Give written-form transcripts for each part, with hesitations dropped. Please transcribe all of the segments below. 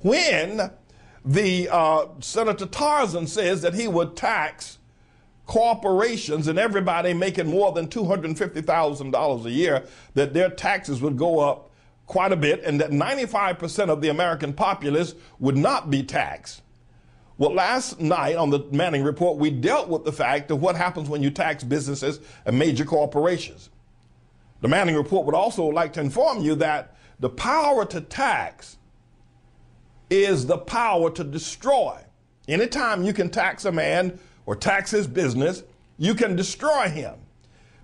when the Senator Tarzan says that he would tax corporations and everybody making more than $250,000 a year, that their taxes would go up quite a bit, and that 95% of the American populace would not be taxed. Well, last night on the Manning Report, we dealt with the fact of what happens when you tax businesses and major corporations. The Manning Report would also like to inform you that the power to tax is the power to destroy. Anytime you can tax a man or tax his business, you can destroy him,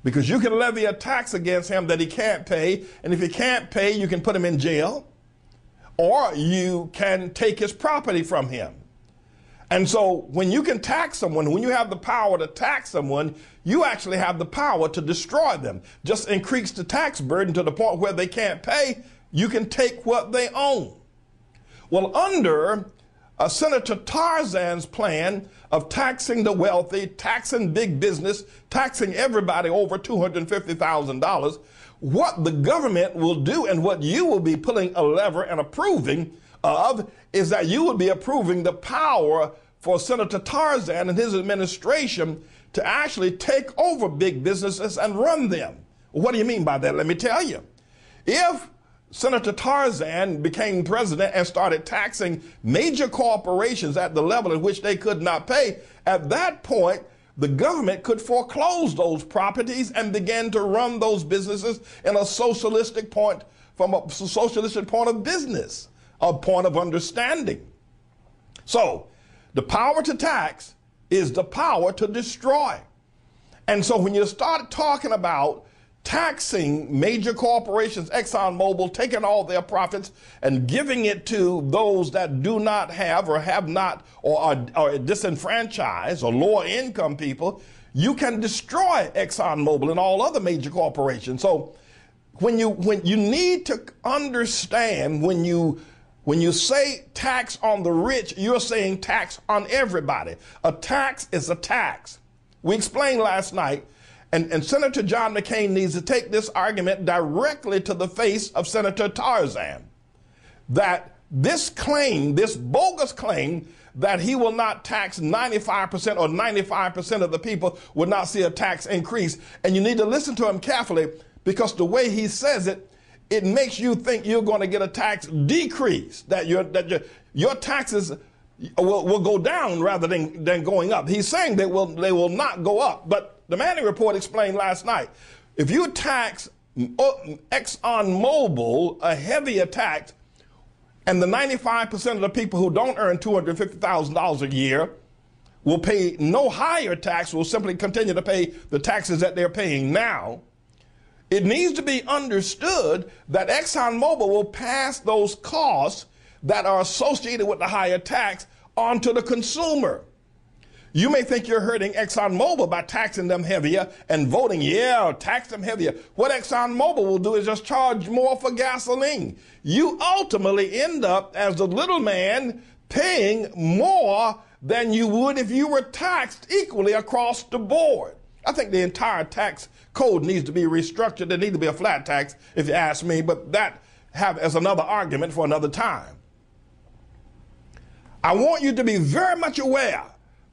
because you can levy a tax against him that he can't pay, and if he can't pay, you can put him in jail, or you can take his property from him. And so when you can tax someone, when you have the power to tax someone, you actually have the power to destroy them. Just increase the tax burden to the point where they can't pay, you can take what they own. Well, under Senator Tarzan's plan of taxing the wealthy, taxing big business, taxing everybody over $250,000, what the government will do and what you will be pulling a lever and approving of is that you would be approving the power for Senator Tarzan and his administration to actually take over big businesses and run them. What do you mean by that? Let me tell you. If Senator Tarzan became president and started taxing major corporations at the level at which they could not pay, at that point, the government could foreclose those properties and begin to run those businesses in a socialistic point, from a socialistic point of business, a point of understanding. So the power to tax is the power to destroy. And so when you start talking about taxing major corporations, ExxonMobil, taking all their profits and giving it to those that do not have or have not or are disenfranchised or lower income people, you can destroy ExxonMobil and all other major corporations. So when you need to understand, when you say tax on the rich, you're saying tax on everybody. A tax is a tax. We explained last night, and Senator John McCain needs to take this argument directly to the face of Senator Tarzan, that this claim, this bogus claim that he will not tax 95% or 95% of the people will not see a tax increase. And you need to listen to him carefully, because the way he says it, it makes you think you're going to get a tax decrease, that your taxes will go down rather than going up. He's saying they will not go up. But the Manning Report explained last night, if you tax ExxonMobil a heavier tax, and the 95% of the people who don't earn $250,000 a year will pay no higher tax, will simply continue to pay the taxes that they're paying now, it needs to be understood that ExxonMobil will pass those costs that are associated with the higher tax onto the consumer. You may think you're hurting ExxonMobil by taxing them heavier and voting, yeah, tax them heavier. What ExxonMobil will do is just charge more for gasoline. You ultimately end up, as the little man, paying more than you would if you were taxed equally across the board. I think the entire tax code needs to be restructured. There needs to be a flat tax, if you ask me, but that as another argument for another time. I want you to be very much aware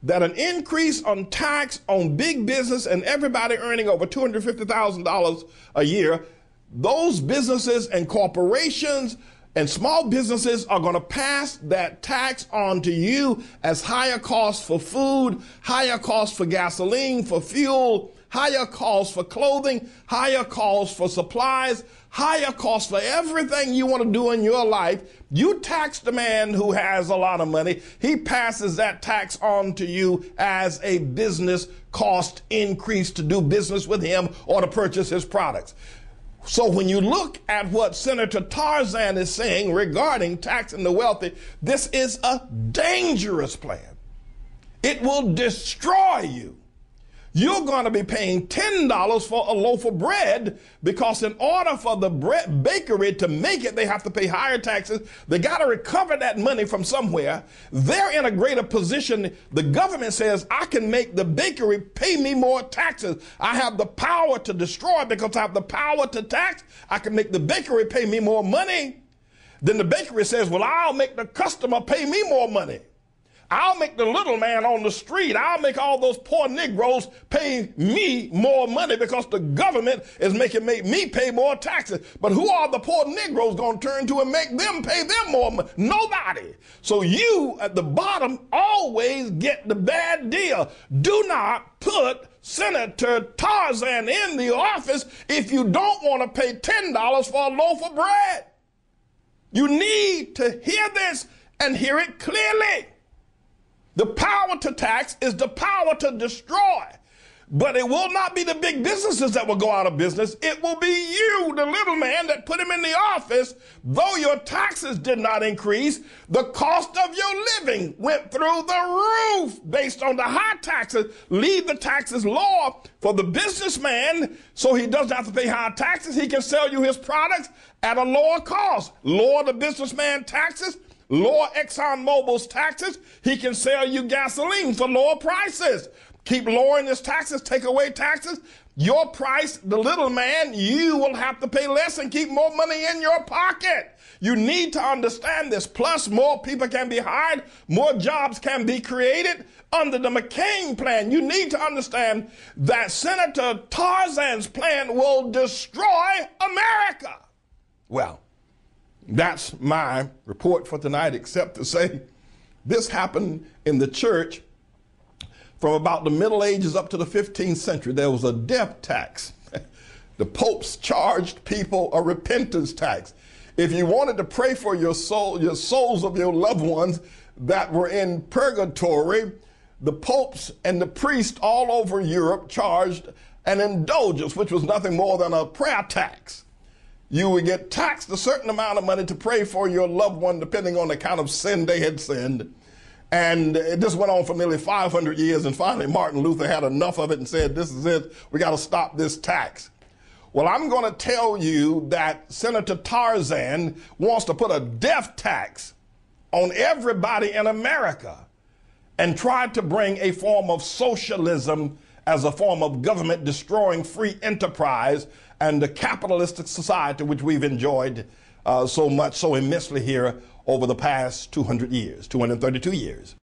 that an increase on tax on big business and everybody earning over $250,000 a year, those businesses and corporations and small businesses are going to pass that tax on to you as higher costs for food, higher costs for gasoline, for fuel, higher costs for clothing, higher costs for supplies, higher costs for everything you want to do in your life. You tax the man who has a lot of money. He passes that tax on to you as a business cost increase to do business with him or to purchase his products. So when you look at what Senator Tarzan is saying regarding taxing the wealthy, this is a dangerous plan. It will destroy you. You're going to be paying $10 for a loaf of bread, because in order for the bakery to make it, they have to pay higher taxes. They got to recover that money from somewhere. They're in a greater position. The government says, I can make the bakery pay me more taxes. I have the power to destroy because I have the power to tax. I can make the bakery pay me more money. Then the bakery says, well, I'll make the customer pay me more money. I'll make the little man on the street, I'll make all those poor Negroes pay me more money because the government is making me pay more taxes. But who are the poor Negroes going to turn to and make them pay them more money? Nobody. So you at the bottom always get the bad deal. Do not put Senator Tarzan in the office if you don't want to pay $10 for a loaf of bread. You need to hear this and hear it clearly. The power to tax is the power to destroy. But it will not be the big businesses that will go out of business. It will be you, the little man, that put him in the office. Though your taxes did not increase, the cost of your living went through the roof based on the high taxes. Leave the taxes lower for the businessman so he doesn't have to pay high taxes. He can sell you his products at a lower cost. Lower the businessman taxes. Lower ExxonMobil's taxes, he can sell you gasoline for lower prices. Keep lowering his taxes, take away taxes. Your price, the little man, you will have to pay less and keep more money in your pocket. You need to understand this. Plus, more people can be hired, more jobs can be created under the McCain plan. You need to understand that Senator Tarzan's plan will destroy America. Well, that's my report for tonight, except to say this happened in the church from about the Middle Ages up to the 15th century. There was a death tax. The popes charged people a repentance tax. If you wanted to pray for your soul, your souls of your loved ones that were in purgatory, the popes and the priests all over Europe charged an indulgence, which was nothing more than a prayer tax. You would get taxed a certain amount of money to pray for your loved one, depending on the kind of sin they had sinned. And this went on for nearly 500 years. And finally, Martin Luther had enough of it and said, this is it. We got to stop this tax. Well, I'm going to tell you that Senator Tarzan wants to put a death tax on everybody in America and tried to bring a form of socialism as a form of government destroying free enterprise and the capitalistic society which we've enjoyed so immensely here over the past 232 years.